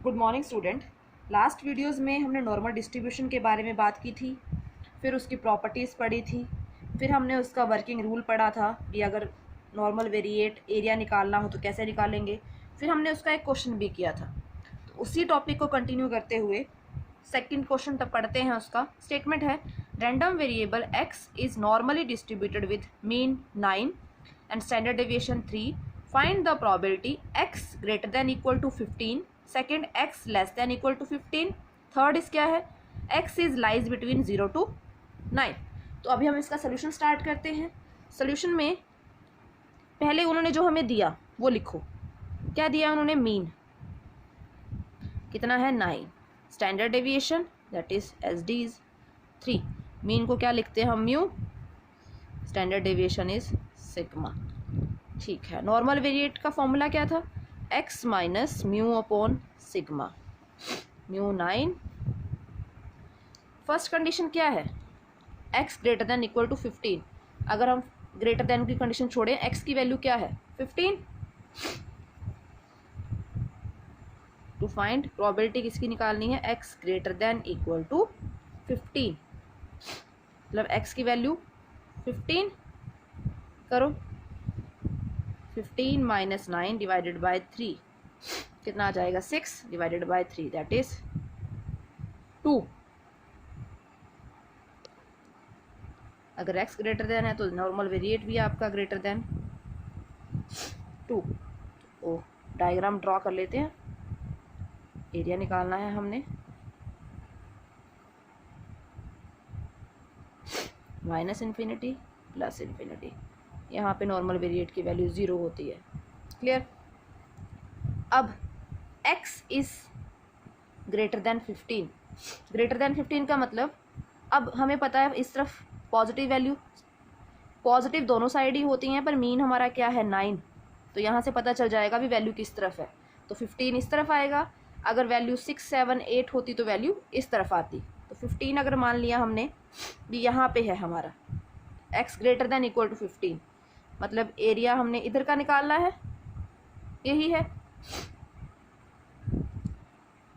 Good morning student. Last videos में हमने normal distribution के बारे में बात की थी, फिर उसकी प्रॉपर्टीज़ पढ़ी थी, फिर हमने उसका वर्किंग रूल पढ़ा था कि अगर नॉर्मल वेरिएट एरिया निकालना हो तो कैसे निकालेंगे। फिर हमने उसका एक क्वेश्चन भी किया था। तो उसी टॉपिक को कंटिन्यू करते हुए सेकंड क्वेश्चन तक पढ़ते हैं। उसका स्टेटमेंट है, random variable X is normally distributed with mean 9 and standard deviation 3। Find the probability x greater than equal to 15, second x less than equal to 15, third इस क्या है, x is lies between 0 to 9। तो अभी हम इसका solution start करते हैं। Solution में पहले उन्होंने जो हमें दिया वो लिखो। क्या दिया उन्होंने? मीन कितना है? 9। Standard deviation that is SD is 3। Mean को क्या लिखते हैं हम? Mu. Standard deviation is sigma. ठीक है। नॉर्मल वेरिएट का फॉर्मूला क्या था? x minus mu upon sigma. Mu 9। First condition क्या है? x greater than equal to 15। अगर हम ग्रेटर देन की कंडीशन छोड़ें, x की वैल्यू क्या है? 15। टू फाइंड प्रोबेबिलिटी किसकी निकालनी है? x greater than equal to 15। मतलब x की वैल्यू 15 करो। 15 माइनस 9 डिवाइडेड बाय 3 कितना आ जाएगा? 6 डिवाइडेड बाय 3 दैट इज 2। अगर x ग्रेटर देन है तो नॉर्मल वेरिएट भी है आपका ग्रेटर देन 2। ओ डायग्राम ड्रॉ कर लेते हैं। एरिया निकालना है हमने। Minus infinity plus infinity. यहाँ पे नॉर्मल वेरिएट की वैल्यू 0 होती है। क्लियर? अब x is greater than 15। Greater than 15 का मतलब, अब हमें पता है इस तरफ पॉजिटिव वैल्यू, पॉजिटिव दोनों साइड ही होती हैं, पर मीन हमारा क्या है? 9। तो यहाँ से पता चल जाएगा भी वैल्यू किस तरफ है। तो 15 इस तरफ आएगा। अगर वैल्यू 6, 7, 8 होती तो वैल्यू इस तरफ आती। तो 15 अगर मान लिया हमने भी यहाँ पे है हमारा x greater than equal to 15, मतलब एरिया हमने इधर का निकालना है, यही है।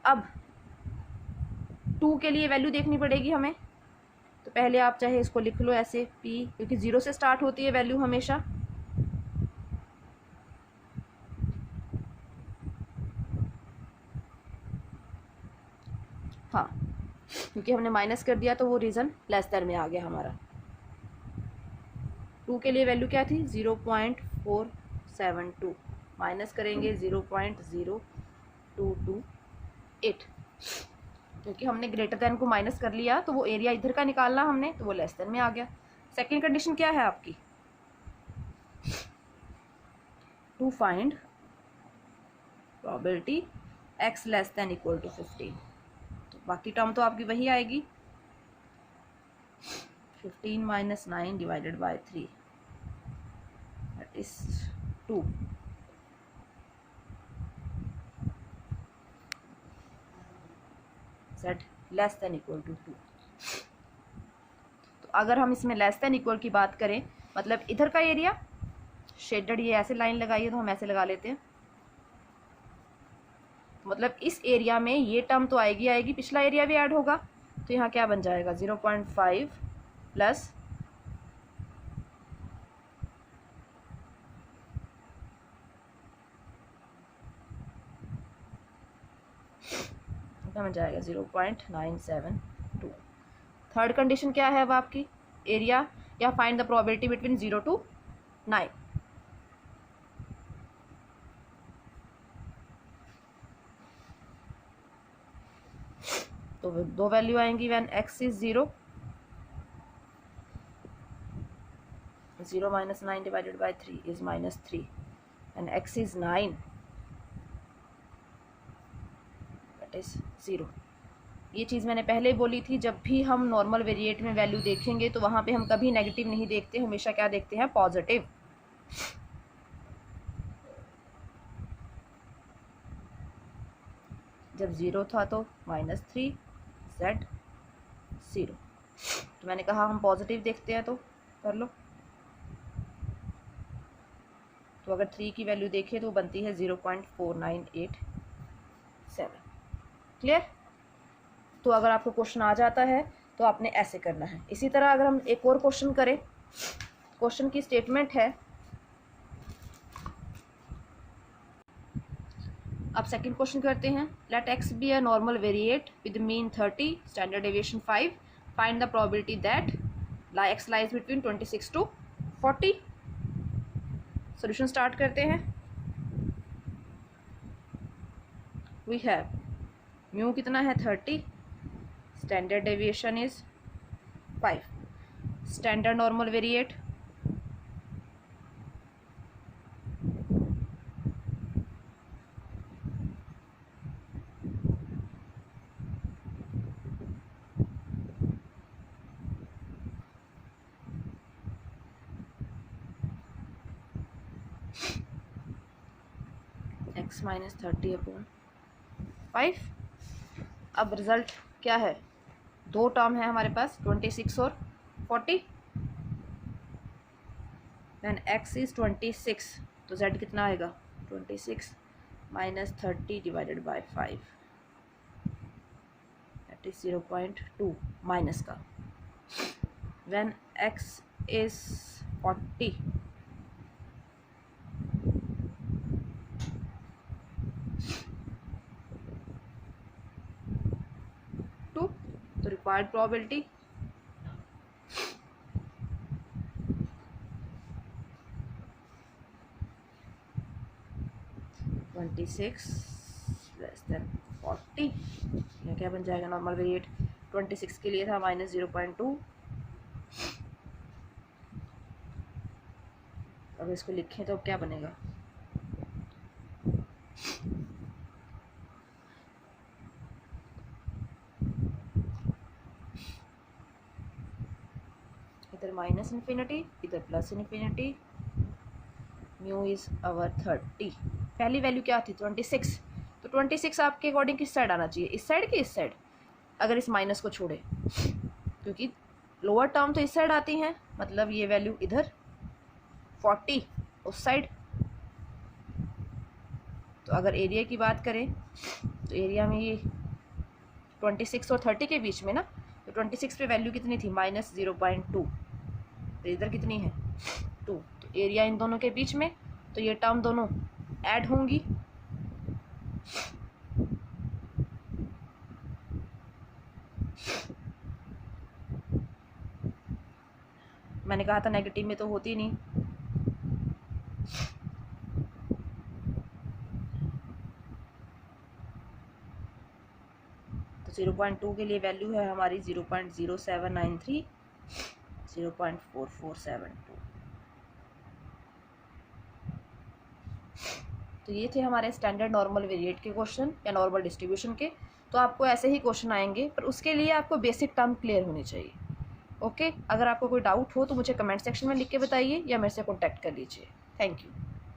अब 2 के लिए वैल्यू देखनी पड़ेगी हमें। तो पहले आप चाहे इसको लिख लो ऐसे p, क्योंकि 0 से स्टार्ट होती है वैल्यू हमेशा। हाँ, क्योंकि हमने माइनस कर दिया तो वो रीज़न लेस देन में आ गया हमारा। 2 के लिए वैल्यू क्या थी? 0.472 माइनस करेंगे 0.0228, क्योंकि हमने ग्रेटर देन को माइनस कर लिया तो वो एरिया इधर का निकालना हमने, तो वो लेस देन में आ गया। सेकेंड कंडीशन क्या है आपकी? To find probability x less than equal to 15। तो बाकी टर्म तो आपकी वही आएगी, 15 minus 9 divided by 3 that is 2। z less than equal to 2। तो अगर हम इसमें लेस देन इक्वल की बात करें, मतलब इधर का एरिया शेडेड, ये ऐसे लाइन लगाई है तो हम ऐसे लगा लेते हैं। मतलब इस एरिया में ये टर्म तो आएगी आएगी, पिछला एरिया भी ऐड होगा। तो यहाँ क्या बन जाएगा? 0.5 प्लस क्या बन जाएगा? 0.972। थर्ड कंडीशन क्या है अब आपकी? एरिया या find the probability between 0 to 9। तो दो वैल्यू आएंगी when x is 0। 0 minus 9 divided by 3 is -3 and x is 9 that is 0। ये चीज़ मैंने पहले बोली थी, जब भी हम नॉर्मल वेरिएट में वैल्यू देखेंगे तो वहाँ पे हम कभी नेगेटिव नहीं देखते, हमेशा क्या देखते हैं? पॉजिटिव। जब 0 था तो -3 z 0। तो मैंने कहा हम पॉजिटिव देखते हैं, तो कर लो। तो अगर 3 की वैल्यू देखें तो बनती है 0.4987। क्लियर? तो अगर आपको क्वेश्चन आ जाता है तो आपने ऐसे करना है। इसी तरह अगर हम एक और क्वेश्चन करें, क्वेश्चन की स्टेटमेंट है, अब सेकंड क्वेश्चन करते हैं। Let X be a normal variate with mean 30, standard deviation 5, find the probability that X lies between 26 to 40। Solution start करते हैं। वी हैव म्यू कितना है 30, standard deviation is 5, standard normal variate x minus 30/5। अब result क्या है, दो term है हमारे पास 26 और 40। व्हेन x इज 26 तो z कितना आएगा 26 minus 30 divided by 5, that is 0.2 minus का। व्हेन x इज 40 तो रिक्वायर्ड प्रोबेबिलिटी (26 <40) यह क्या बन जाएगा, नॉर्मल वेरिएट 26 के लिए था -0.2। अब इसको लिखें तो क्या बनेगा, इधर माइनस इन्फिनिटी इधर plus infinity, mu is our 30। पहली वैल्यू क्या थी 26, तो 26 आपके अकॉर्डिंग किस साइड आना चाहिए, इस साइड कि इस साइड, अगर इस माइनस को छोड़े, क्योंकि लोअर टर्म तो इस साइड आती हैं, मतलब ये वैल्यू इधर 40 उस साइड। तो अगर एरिया की बात करें तो एरिया में ये 26 और 30 के बीच में ना, तो 26 पे वैल्यू कितनी थी -0.2, तो इधर कितनी है 2, तो एरिया इन दोनों के बीच में, तो ये टर्म दोनों ऐड होंगी। मैंने कहा था नेगेटिव में तो होती नहीं। तो 0.2 के लिए वैल्यू है हमारी 0.0793, 0.4472। तो ये थे हमारे स्टैंडर्ड नॉर्मल वेरिएट के क्वेश्चन या नॉर्मल डिस्ट्रीब्यूशन के। तो आपको ऐसे ही क्वेश्चन आएंगे, पर उसके लिए आपको बेसिक टर्म क्लियर होनी चाहिए। ओके, अगर आपको कोई डाउट हो तो मुझे कमेंट सेक्शन में लिख के बताइए या मेरे से कॉन्टैक्ट कर लीजिए। Thank you.